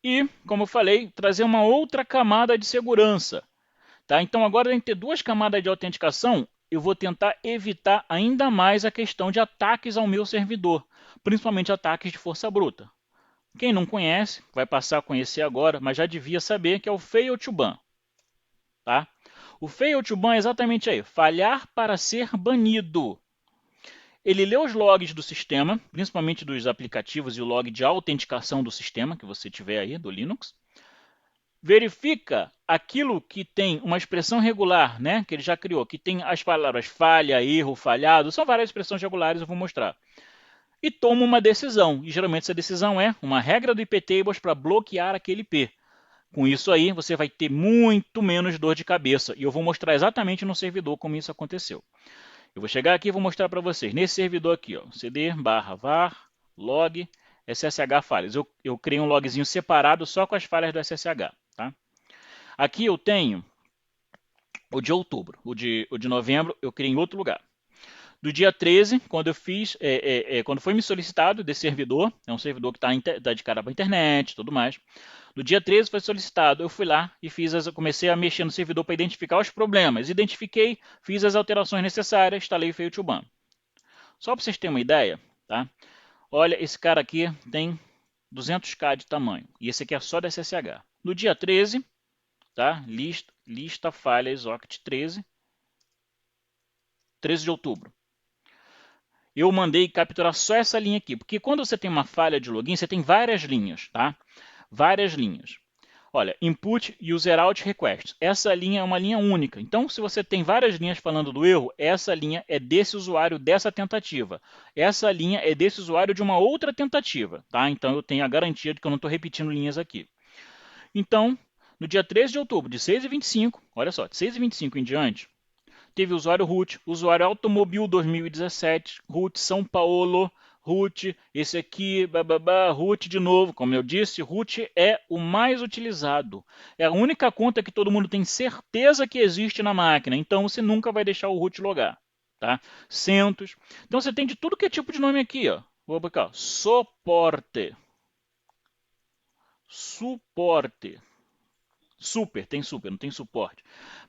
e, como eu falei, trazer uma outra camada de segurança. Tá? Então, agora, em ter duas camadas de autenticação, eu vou tentar evitar ainda mais a questão de ataques ao meu servidor, principalmente ataques de força bruta. Quem não conhece, vai passar a conhecer agora, mas já devia saber que é o Fail to Ban. Tá? O Fail to Ban é exatamente aí, falhar para ser banido. Ele lê os logs do sistema, principalmente dos aplicativos e o log de autenticação do sistema que você tiver aí, do Linux. Verifica aquilo que tem uma expressão regular, né, que ele já criou, que tem as palavras falha, erro, falhado, são várias expressões regulares, eu vou mostrar. E toma uma decisão, e geralmente essa decisão é uma regra do iptables para bloquear aquele IP. Com isso aí, você vai ter muito menos dor de cabeça, e eu vou mostrar exatamente no servidor como isso aconteceu. Eu vou chegar aqui e vou mostrar para vocês. Nesse servidor aqui, ó, cd/var log ssh falhas. Eu criei um logzinho separado só com as falhas do ssh. Tá? Aqui eu tenho o de outubro. O de novembro eu criei em outro lugar. Do dia 13, quando eu fiz, quando foi me solicitado desse servidor, é um servidor que está de cara para a internet e tudo mais. No dia 13 foi solicitado, eu fui lá e comecei a mexer no servidor para identificar os problemas. Identifiquei, fiz as alterações necessárias, instalei o Fail2Ban. Só para vocês terem uma ideia, tá? Olha, esse cara aqui tem 200k de tamanho, e esse aqui é só da SSH. No dia 13, tá? Lista falhas OCT 13 de outubro. Eu mandei capturar só essa linha aqui, porque quando você tem uma falha de login, você tem várias linhas, tá? Várias linhas. Olha, input user out request. Essa linha é uma linha única. Então, se você tem várias linhas falando do erro, essa linha é desse usuário dessa tentativa. Essa linha é desse usuário de uma outra tentativa, tá? Então, eu tenho a garantia de que eu não estou repetindo linhas aqui. Então, no dia 13 de outubro, de 6h25, olha só, de 6h25 em diante, teve usuário root, usuário automobil 2017, root São Paulo, root, esse aqui, root de novo. Como eu disse, root é o mais utilizado. É a única conta que todo mundo tem certeza que existe na máquina. Então você nunca vai deixar o root logar. Tá? CentOS. Então você tem de tudo que é tipo de nome aqui. Ó. Vou botar ó, suporte. Suporte. Super, tem super, não tem suporte.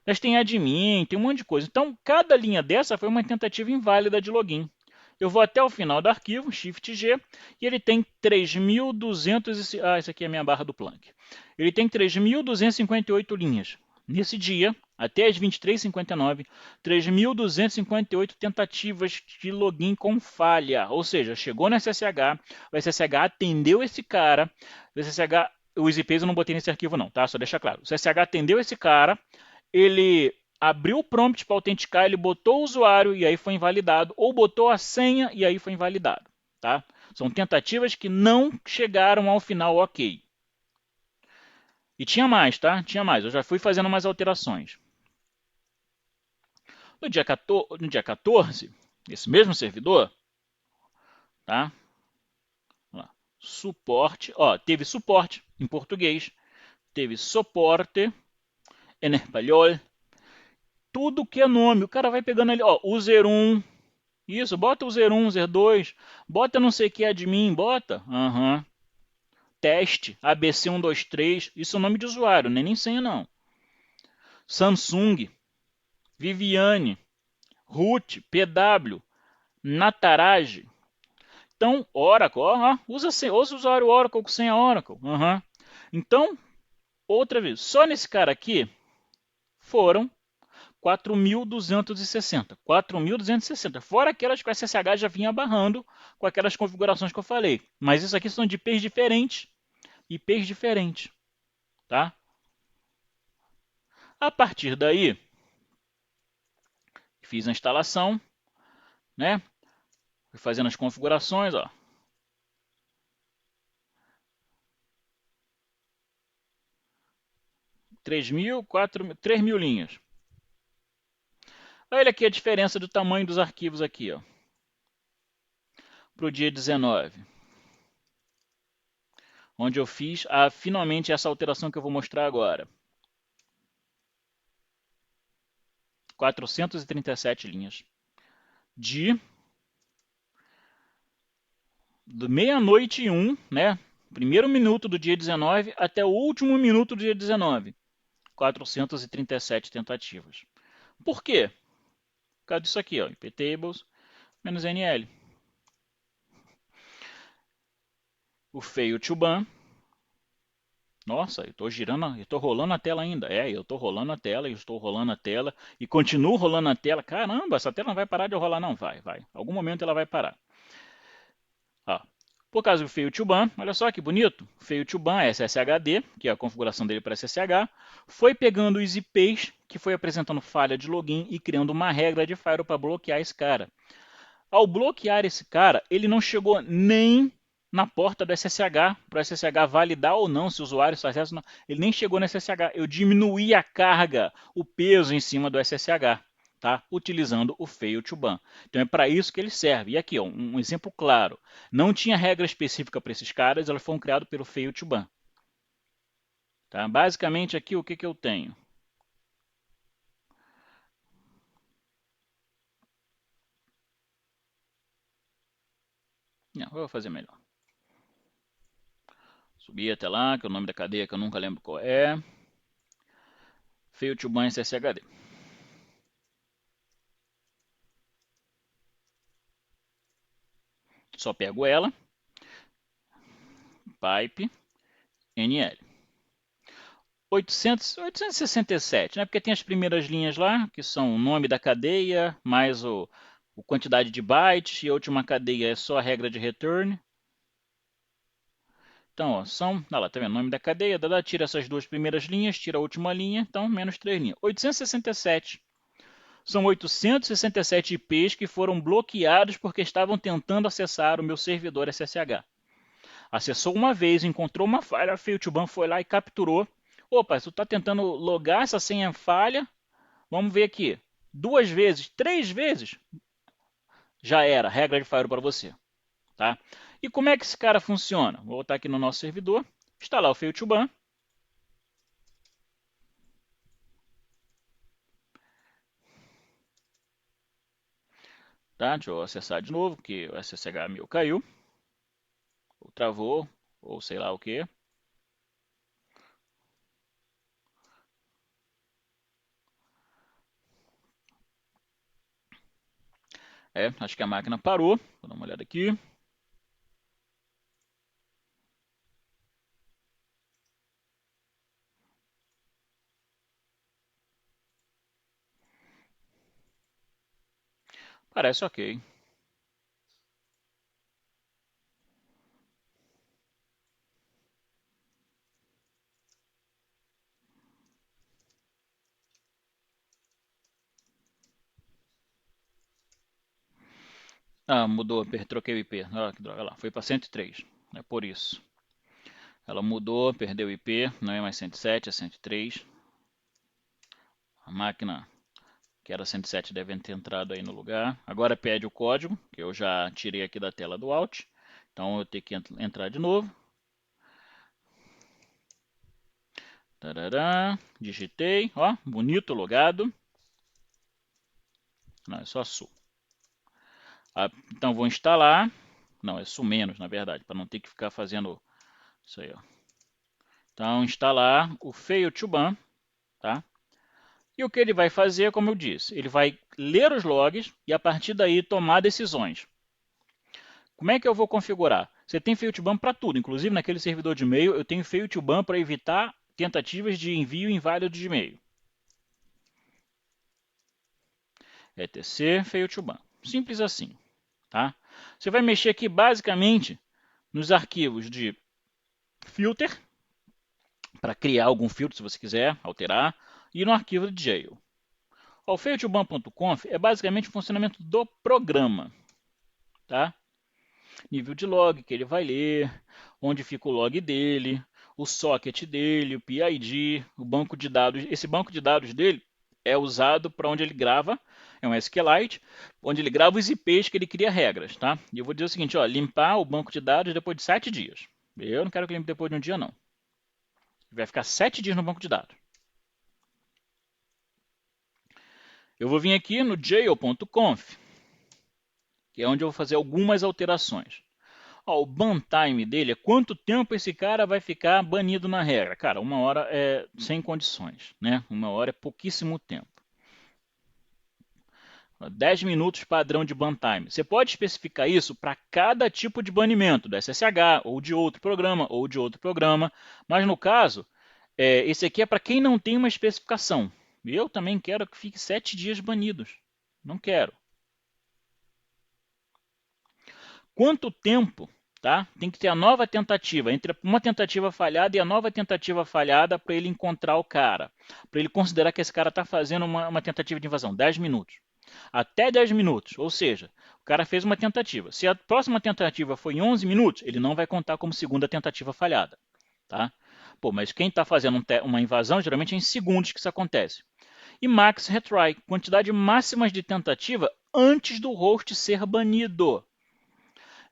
Mas tem admin, tem um monte de coisa. Então, cada linha dessa foi uma tentativa inválida de login. Eu vou até o final do arquivo, Shift G, e ele tem 3.200. Ah, essa aqui é a minha barra do Planck. Ele tem 3.258 linhas. Nesse dia, até as 23h59, 3.258 tentativas de login com falha. Ou seja, chegou no SSH, o SSH atendeu esse cara, o SSH, os IPs eu não botei nesse arquivo não, tá? Só deixar claro. O SSH atendeu esse cara, ele abriu o prompt para autenticar, ele botou o usuário e aí foi invalidado, ou botou a senha e aí foi invalidado. Tá? São tentativas que não chegaram ao final ok. E tinha mais, tá? Tinha mais. Eu já fui fazendo umas alterações. No dia 14, esse mesmo servidor, tá? Suporte, ó, teve suporte em português, teve suporte em espanhol, tudo que é nome. O cara vai pegando ali, ó, user 1, isso, bota user 1, user 2, bota não sei o que admin, bota. Uhum. Teste, ABC123, isso é o nome de usuário, não é nem senha não. Samsung, Viviane, root, PW, Nataraj. Então, Oracle, usa o usuário Oracle com senha Oracle. Uhum. Então, outra vez, só nesse cara aqui foram 4.260. 4.260. Fora aquelas que o SSH já vinha barrando com aquelas configurações que eu falei. Mas isso aqui são de IPs diferentes. IPs diferentes. Tá? A partir daí, fiz a instalação, né? Fui fazendo as configurações, ó. 3.000 linhas. Olha aqui a diferença do tamanho dos arquivos aqui, ó. Para o dia 19. Onde eu fiz finalmente essa alteração que eu vou mostrar agora. 437 linhas. De meia-noite e 1, né? Primeiro minuto do dia 19 até o último minuto do dia 19. 437 tentativas. Por quê? Por causa disso aqui, ó, iptables menos NL. O fail to ban. Nossa, eu estou girando, eu estou rolando a tela ainda. Eu estou rolando a tela, eu estou rolando a tela e continuo rolando a tela. Caramba, essa tela não vai parar de rolar, não. Vai. Algum momento ela vai parar. Ó, por causa do fail to ban, olha só que bonito. Fail to ban é SSHD, que é a configuração dele para SSH, foi pegando os IPs que foi apresentando falha de login e criando uma regra de firewall para bloquear esse cara. Ao bloquear esse cara, ele não chegou nem na porta do SSH, para o SSH validar ou não se o usuário está acesso ou não. Ele nem chegou no SSH. Eu diminuí a carga, o peso em cima do SSH, tá? Utilizando o fail to ban. Então é para isso que ele serve. E aqui, ó, um exemplo claro. Não tinha regra específica para esses caras, elas foram criadas pelo fail to ban. Tá? Basicamente aqui o que eu tenho? Não, vou fazer melhor. Subir até lá, que é o nome da cadeia que eu nunca lembro qual é. Fail to ban SSHD. Só pego ela, pipe, NL. 867, né? Porque tem as primeiras linhas lá, que são o nome da cadeia, mais o quantidade de bytes, e a última cadeia é só a regra de return. Então, ó, são, olha lá, tá vendo? Nome da cadeia, tira essas duas primeiras linhas, tira a última linha, então menos 3 linhas. 867. São 867 IPs que foram bloqueados porque estavam tentando acessar o meu servidor SSH. Acessou uma vez, encontrou uma falha, a fail2ban foi lá e capturou. Opa, você está tentando logar essa senha falha. Vamos ver aqui. 2 vezes, 3 vezes. Já era, regra de firewall para você. Tá? E como é que esse cara funciona? Vou voltar aqui no nosso servidor, instalar o fail2ban. Tá? Deixa eu acessar de novo, que o SSH meu caiu. Ou travou, ou sei lá o que. Acho que a máquina parou. Vou dar uma olhada aqui. Parece ok. Ah, mudou, troquei o IP. Ah, que droga lá. Foi para 103. É por isso. Ela mudou, perdeu o IP. Não é mais 107, é 103. A máquina que era 107 deve ter entrado aí no lugar. Agora pede o código, que eu já tirei aqui da tela do Alt. Então eu tenho que entrar de novo. Tarará, digitei, ó, bonito logado. Não, é só su. Então vou instalar. Não, é su menos, na verdade, para não ter que ficar fazendo isso aí, ó. Então instalar o fail2ban, tá? E o que ele vai fazer, como eu disse, ele vai ler os logs e a partir daí tomar decisões. Como é que eu vou configurar? Você tem fail2ban para tudo, inclusive naquele servidor de e-mail eu tenho fail2ban para evitar tentativas de envio inválido de e-mail. etc fail2ban. Simples assim, tá? Você vai mexer aqui basicamente nos arquivos de filter, para criar algum filtro se você quiser alterar, e no arquivo de jail. O fail2ban.conf é basicamente o funcionamento do programa, tá? Nível de log que ele vai ler, onde fica o log dele, o socket dele, o PID, o banco de dados. Esse banco de dados dele é usado para onde ele grava, é um SQLite, onde ele grava os IPs que ele cria regras, tá? E eu vou dizer o seguinte, ó, limpar o banco de dados depois de 7 dias. Eu não quero que limpe depois de um dia, não. Vai ficar 7 dias no banco de dados. Eu vou vir aqui no jail.conf, que é onde eu vou fazer algumas alterações. Ó, o ban time dele é quanto tempo esse cara vai ficar banido na regra. Cara, 1 hora é sem condições, né? 1 hora é pouquíssimo tempo. 10 minutos padrão de ban time. Você pode especificar isso para cada tipo de banimento, do SSH, ou de outro programa, mas no caso, esse aqui é para quem não tem uma especificação. Eu também quero que fique 7 dias banidos. Não quero. Quanto tempo, tá? Tem que ter a nova tentativa, entre uma tentativa falhada e a nova tentativa falhada para ele encontrar o cara. Para ele considerar que esse cara está fazendo uma tentativa de invasão. 10 minutos. Até 10 minutos, ou seja, o cara fez uma tentativa. Se a próxima tentativa foi em 11 minutos, ele não vai contar como segunda tentativa falhada. Tá? Pô, mas quem está fazendo uma invasão, geralmente é em segundos que isso acontece. E max retry, quantidade máxima de tentativa antes do host ser banido.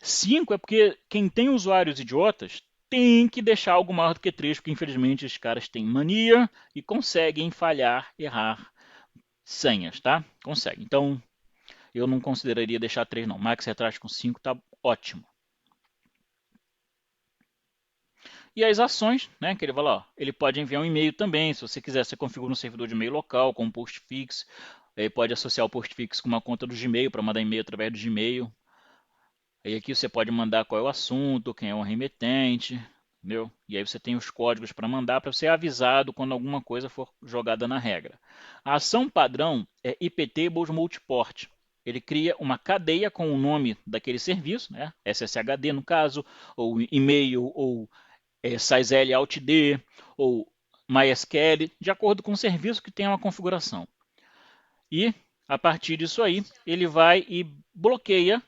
5 é porque quem tem usuários idiotas tem que deixar algo maior do que 3, porque infelizmente os caras têm mania e conseguem falhar, errar senhas, tá? Consegue. Então, eu não consideraria deixar 3 não. Max retry com 5 tá ótimo. E as ações, né, que ele fala, ó, ele pode enviar um e-mail também, se você quiser, você configura um servidor de e-mail local com um postfix, aí pode associar o postfix com uma conta do Gmail para mandar e-mail através do Gmail. Aí aqui você pode mandar qual é o assunto, quem é o remetente, entendeu? E aí você tem os códigos para mandar para ser avisado quando alguma coisa for jogada na regra. A ação padrão é iptables multiport. Ele cria uma cadeia com o nome daquele serviço, né? SSHD no caso, ou e-mail, ou SysL altd, ou MySQL, de acordo com o serviço que tem uma configuração. E a partir disso aí, ele vai e bloqueia,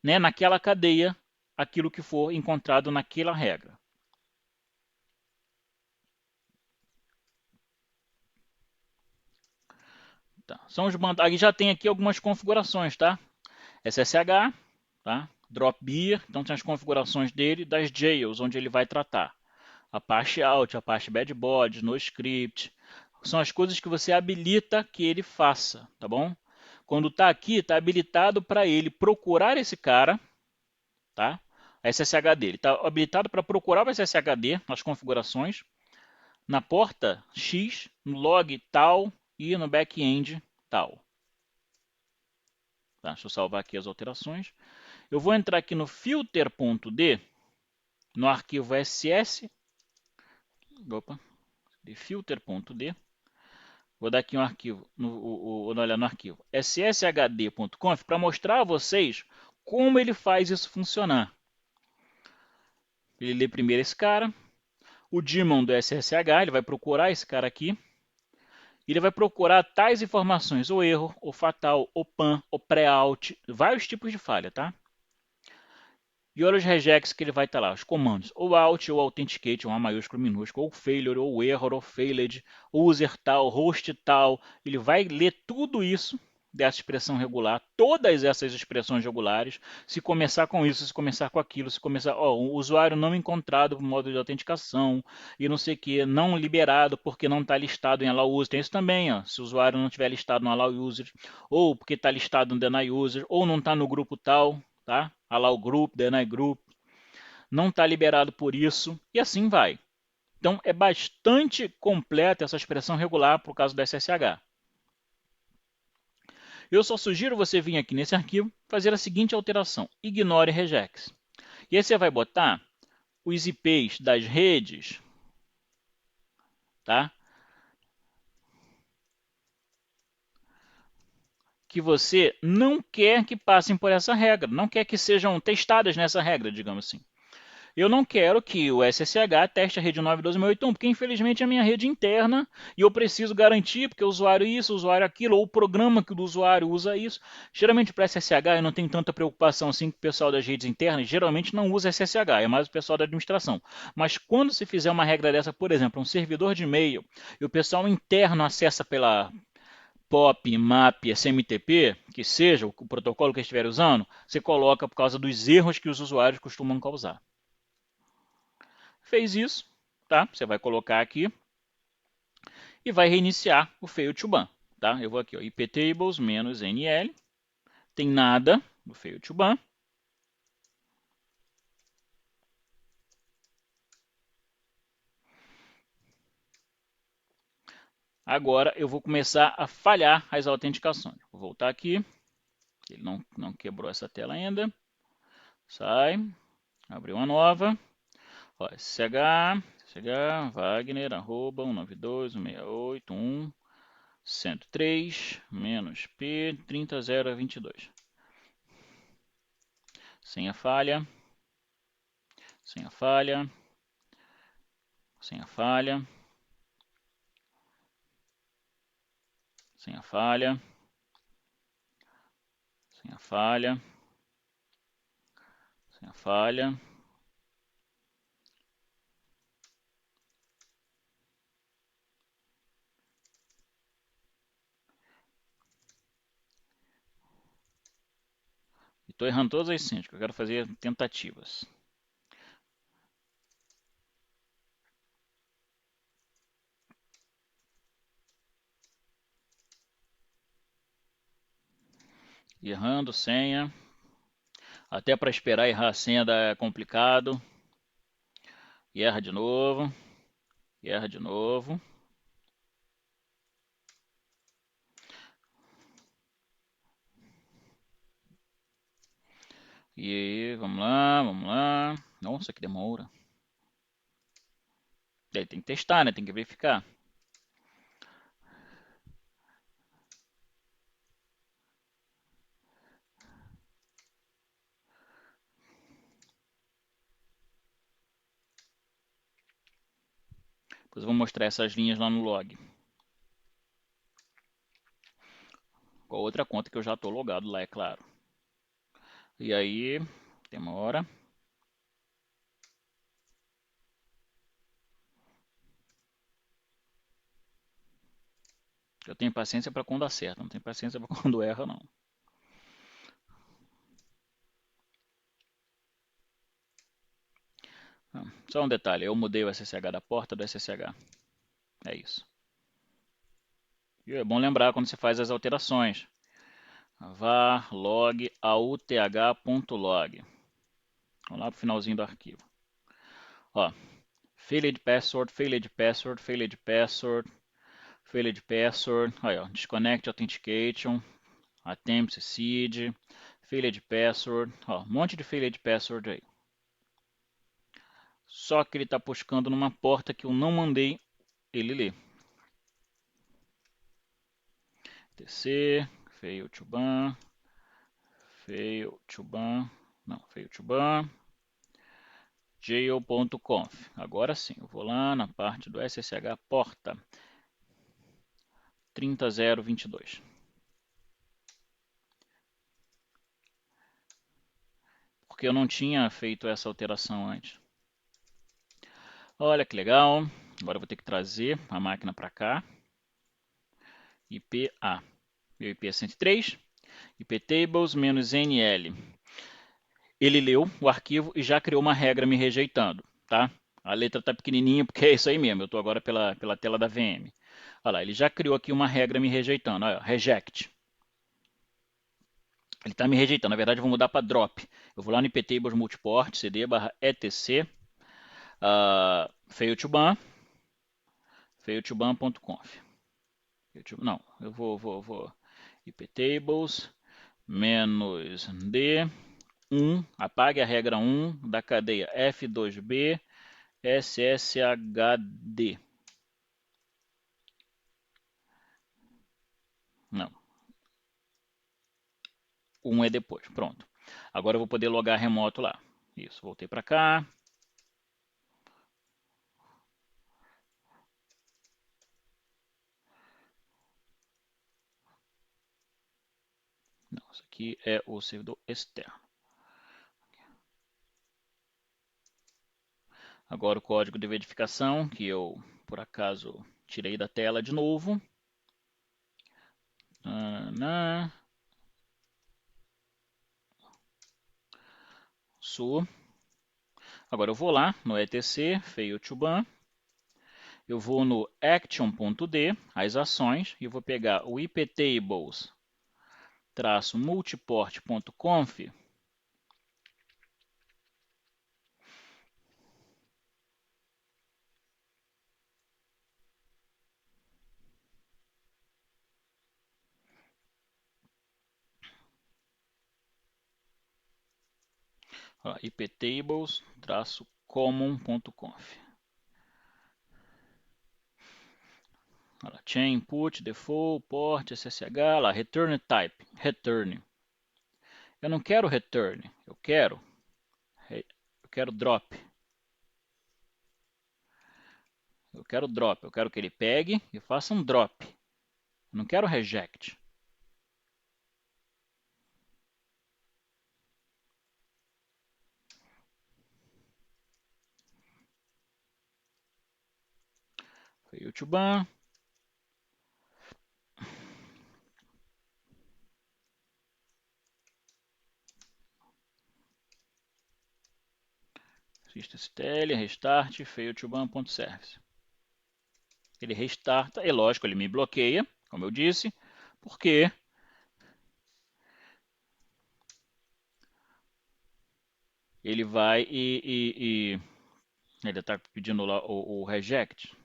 né, naquela cadeia aquilo que for encontrado naquela regra. Tá. São os aí já tem aqui algumas configurações, tá? SSH, tá? Dropbeer, então tem as configurações dele, das jails, onde ele vai tratar. Apache Out, Apache Badbods, NoScript, são as coisas que você habilita que ele faça, tá bom? Quando está aqui, está habilitado para ele procurar esse cara, tá? A SSH dele. Está habilitado para procurar o SSHD nas configurações, na porta X, no log tal e no back-end tal. Tá? Deixa eu salvar aqui as alterações. Eu vou entrar aqui no filter.d, no arquivo ss, de filter.d. Vou dar aqui um arquivo, olha no arquivo sshd.conf para mostrar a vocês como ele faz isso funcionar. Ele lê primeiro esse cara, o daemon do SSH, ele vai procurar esse cara aqui, ele vai procurar tais informações, o erro, o fatal, o pan, o pré-out, vários tipos de falha, tá? E olha os regex que ele vai estar lá, os comandos, ou out, ou authenticate, um A maiúsculo, minúsculo, ou failure, ou error, ou failed, user tal, host tal, ele vai ler tudo isso dessa expressão regular, todas essas expressões regulares, se começar com isso, se começar com aquilo, se começar, ó, o usuário não encontrado por modo de autenticação, e não sei o que, não liberado porque não está listado em allow user, tem isso também, ó, se o usuário não estiver listado no allow user, ou porque está listado no deny user, ou não está no grupo tal, tá? Allow group, deny group, não está liberado por isso, e assim vai. Então é bastante completa essa expressão regular por causa do SSH. Eu só sugiro você vir aqui nesse arquivo, fazer a seguinte alteração, ignore regex. E aí você vai botar os IPs das redes, tá? Que você não quer que passem por essa regra, não quer que sejam testadas nessa regra, digamos assim. Eu não quero que o SSH teste a rede 9.12.681, porque infelizmente é a minha rede interna e eu preciso garantir, porque o usuário isso, o usuário aquilo, ou o programa que o usuário usa isso. Geralmente para SSH eu não tenho tanta preocupação assim com o pessoal das redes internas, geralmente não usa SSH, é mais o pessoal da administração. Mas quando se fizer uma regra dessa, por exemplo, um servidor de e-mail, e o pessoal interno acessa pela POP, MAP, SMTP, que seja o protocolo que estiver usando, você coloca por causa dos erros que os usuários costumam causar. Fez isso, tá? Você vai colocar aqui e vai reiniciar o fail to ban, tá? Eu vou aqui, ó, iptables -nl, tem nada no fail to ban. Agora eu vou começar a falhar as autenticações. Vou voltar aqui. Ele não quebrou essa tela ainda. Sai. Abrir uma nova. Ó, SSH, Wagner, arroba, 192.168.1.103, menos P, 30.022. Senha falha. Senha falha. Senha falha. Senha falha. Senha falha. Senha falha. Estou errando todas as senhas, que eu quero fazer tentativas. Errando senha. Até para esperar errar a senha é complicado. E erra de novo. E erra de novo. E aí, vamos lá, vamos lá. Nossa, que demora. Daí tem que testar, né? Tem que verificar. Depois eu vou mostrar essas linhas lá no log. Com a outra conta que eu já estou logado lá, é claro. E aí, demora. Eu tenho paciência para quando acerta, não tenho paciência para quando erra, não. Só um detalhe, eu mudei o SSH da porta do SSH. É isso. E é bom lembrar quando você faz as alterações. var log auth.log. Vamos lá para o finalzinho do arquivo. Ó, failed password, failed password, failed password, failed password. Aí, ó, disconnect authentication, attempt seed, failed password. Ó, um monte de failed password aí. Só que ele está buscando numa porta que eu não mandei ele ler. tc, fail to ban, fail to ban, não, fail to ban, jail.conf. Agora sim, eu vou lá na parte do SSH porta 30022. Porque eu não tinha feito essa alteração antes. Olha que legal. Agora eu vou ter que trazer a máquina para cá. IP A. Meu IP é 103. iptables-nl. Ele leu o arquivo e já criou uma regra me rejeitando, tá? A letra está pequenininha porque é isso aí mesmo. Eu estou agora pela tela da VM. Olha lá, ele já criou aqui uma regra me rejeitando. Olha, reject. Ele está me rejeitando. Na verdade, eu vou mudar para drop. Eu vou lá no iptables multiport cd/etc fail to ban, failtoban.conf. Não, eu vou iptables menos d 1, apague a regra 1 da cadeia F2B SSHD. Não. 1 é depois. Pronto. Agora eu vou poder logar remoto lá. Isso, voltei para cá. Não, isso aqui é o servidor externo. Agora o código de verificação, que eu, por acaso, tirei da tela de novo. Su. Agora eu vou lá no etc, fail to ban. Eu vou no action.d, as ações, e vou pegar o iptables-multiport.conf. iptables-common.conf. Chain input, default, port, SSH, lá, return type, return. Eu não quero return, eu quero drop. Eu quero drop, eu quero que ele pegue e faça um drop. Eu não quero reject. Fail to ban. systemctl, restart, fail to ban.service. Ele restarta, é lógico, ele me bloqueia, como eu disse, porque ele vai ele está pedindo lá o reject.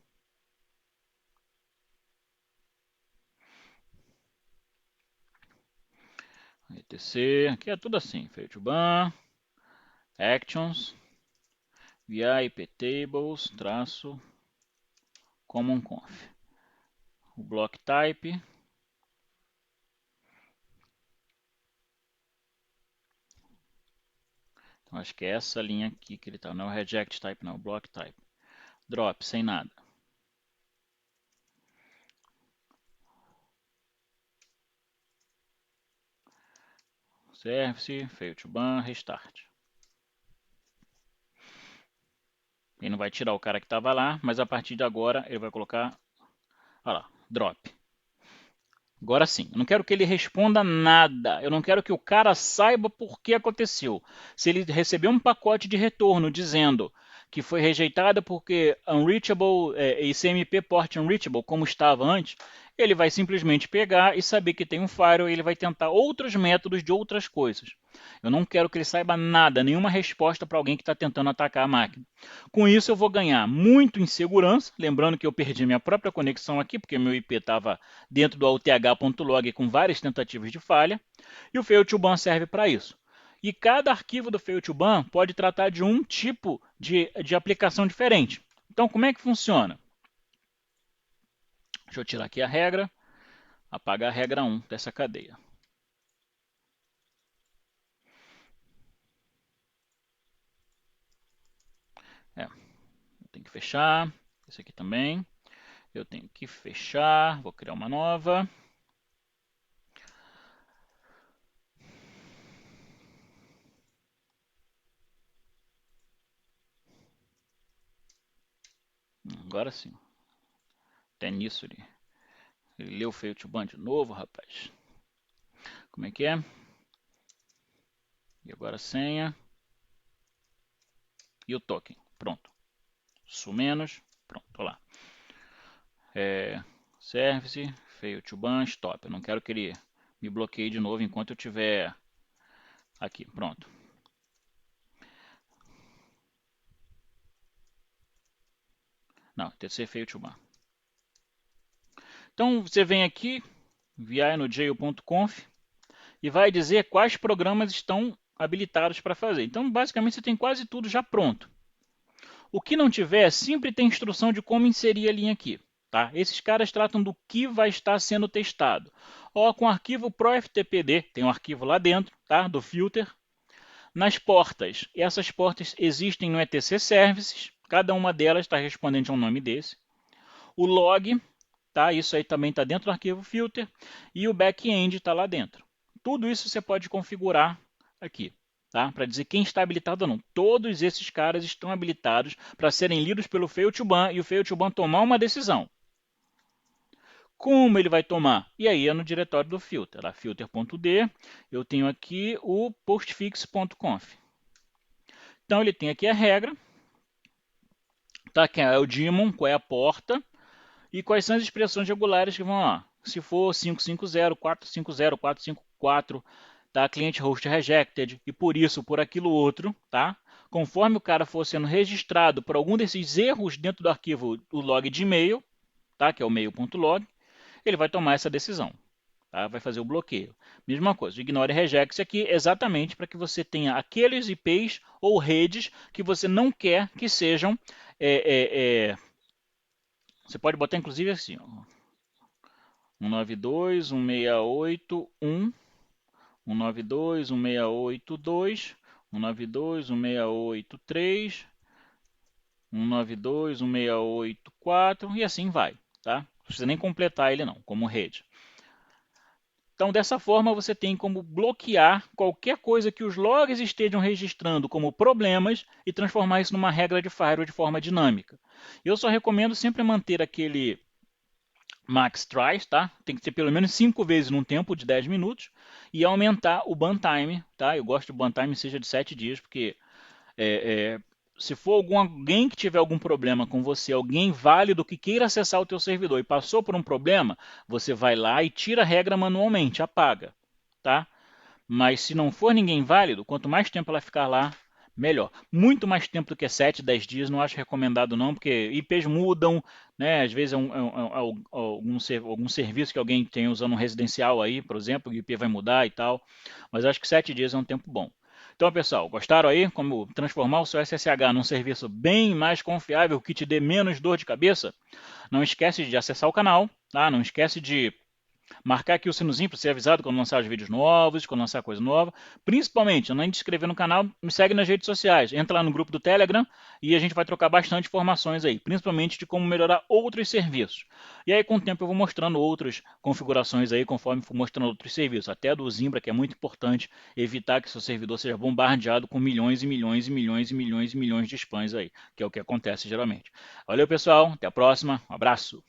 etc, aqui é tudo assim, fail to ban, actions, via iptables, -common.conf. O block type, então acho que é essa linha aqui que ele está, não é o reject type, não, é o block type. Drop, sem nada. Service, fail to ban, restart. Ele não vai tirar o cara que estava lá, mas a partir de agora ele vai colocar, olha lá, drop. Agora sim, eu não quero que ele responda nada, eu não quero que o cara saiba por que aconteceu. Se ele receber um pacote de retorno dizendo que foi rejeitada porque unreachable, ICMP port unreachable, como estava antes, ele vai simplesmente pegar e saber que tem um firewall e ele vai tentar outros métodos de outras coisas. Eu não quero que ele saiba nada, nenhuma resposta para alguém que está tentando atacar a máquina. Com isso eu vou ganhar muito em segurança, lembrando que eu perdi minha própria conexão aqui, porque meu IP estava dentro do auth.log com várias tentativas de falha, e o fail to ban serve para isso. E cada arquivo do fail to ban pode tratar de um tipo de aplicação diferente. Então, como é que funciona? Deixa eu tirar aqui a regra, apagar a regra 1 dessa cadeia. Eu tenho que fechar, esse aqui também. Eu tenho que fechar, vou criar uma nova. Agora sim. Até nisso ele leu o fail to ban de novo, rapaz. Como é que é? E agora a senha. E o token. Pronto. Sumenos. Pronto, olha lá. Service, fail to ban, stop. Eu não quero que ele me bloqueie de novo enquanto eu tiver aqui. Pronto. Não, TC fail to ban. Então você vem aqui, vi no jail.conf e vai dizer quais programas estão habilitados para fazer. Então basicamente você tem quase tudo já pronto. O que não tiver, sempre tem instrução de como inserir a linha aqui. Tá? Esses caras tratam do que vai estar sendo testado. Ó, com o arquivo ProFTPD, tem um arquivo lá dentro, tá? Do filter. Nas portas, essas portas existem no etc services, cada uma delas está respondente a um nome desse. O log, tá? Isso aí também está dentro do arquivo filter. E o back-end está lá dentro. Tudo isso você pode configurar aqui. Tá? Para dizer quem está habilitado ou não. Todos esses caras estão habilitados para serem lidos pelo fail to ban e o fail to ban tomar uma decisão. Como ele vai tomar? E aí é no diretório do filter, lá, filter.d, eu tenho aqui o postfix.conf. Então ele tem aqui a regra, tá? Que é o daemon, qual é a porta, e quais são as expressões regulares que vão lá. Se for 550, 450, 454, tá? Client host rejected, e por isso, por aquilo outro, tá? Conforme o cara for sendo registrado por algum desses erros dentro do arquivo, o log de e-mail, tá? Que é o mail.log, ele vai tomar essa decisão. tá? Vai fazer o bloqueio. Mesma coisa, o ignore regex aqui exatamente para que você tenha aqueles IPs ou redes que você não quer que sejam... você pode botar inclusive assim, ó, 192.168.1, 192.168.2, 192.168.3, 192.168.4 e assim vai, tá? Não precisa nem completar ele não, como rede. Então, dessa forma, você tem como bloquear qualquer coisa que os logs estejam registrando como problemas e transformar isso numa regra de firewall de forma dinâmica. Eu só recomendo sempre manter aquele max tries, tá? Tem que ser pelo menos 5 vezes num tempo de 10 minutos e aumentar o ban-time, tá? Eu gosto que o ban-time seja de 7 dias, porque se for alguém que tiver algum problema com você, alguém válido que queira acessar o teu servidor e passou por um problema, você vai lá e tira a regra manualmente, apaga, tá? Mas se não for ninguém válido, quanto mais tempo ela ficar lá, melhor. Muito mais tempo do que 7, 10 dias, não acho recomendado não, porque IPs mudam, né? Às vezes algum serviço que alguém tem usando um residencial aí, por exemplo, o IP vai mudar e tal. Mas acho que 7 dias é um tempo bom. Então, pessoal, gostaram aí como transformar o seu SSH num serviço bem mais confiável que te dê menos dor de cabeça? Não esquece de acessar o canal, tá? Não esquece de marcar aqui o sinozinho para ser avisado quando lançar os vídeos novos, quando lançar coisa nova. Principalmente, além de se inscrever no canal, me segue nas redes sociais. Entra lá no grupo do Telegram e a gente vai trocar bastante informações aí, principalmente de como melhorar outros serviços. E aí, com o tempo, eu vou mostrando outras configurações aí, conforme for mostrando outros serviços. Até do Zimbra, que é muito importante evitar que seu servidor seja bombardeado com milhões e milhões e milhões e milhões e milhões de spams aí, que é o que acontece geralmente. Valeu, pessoal. Até a próxima. Um abraço.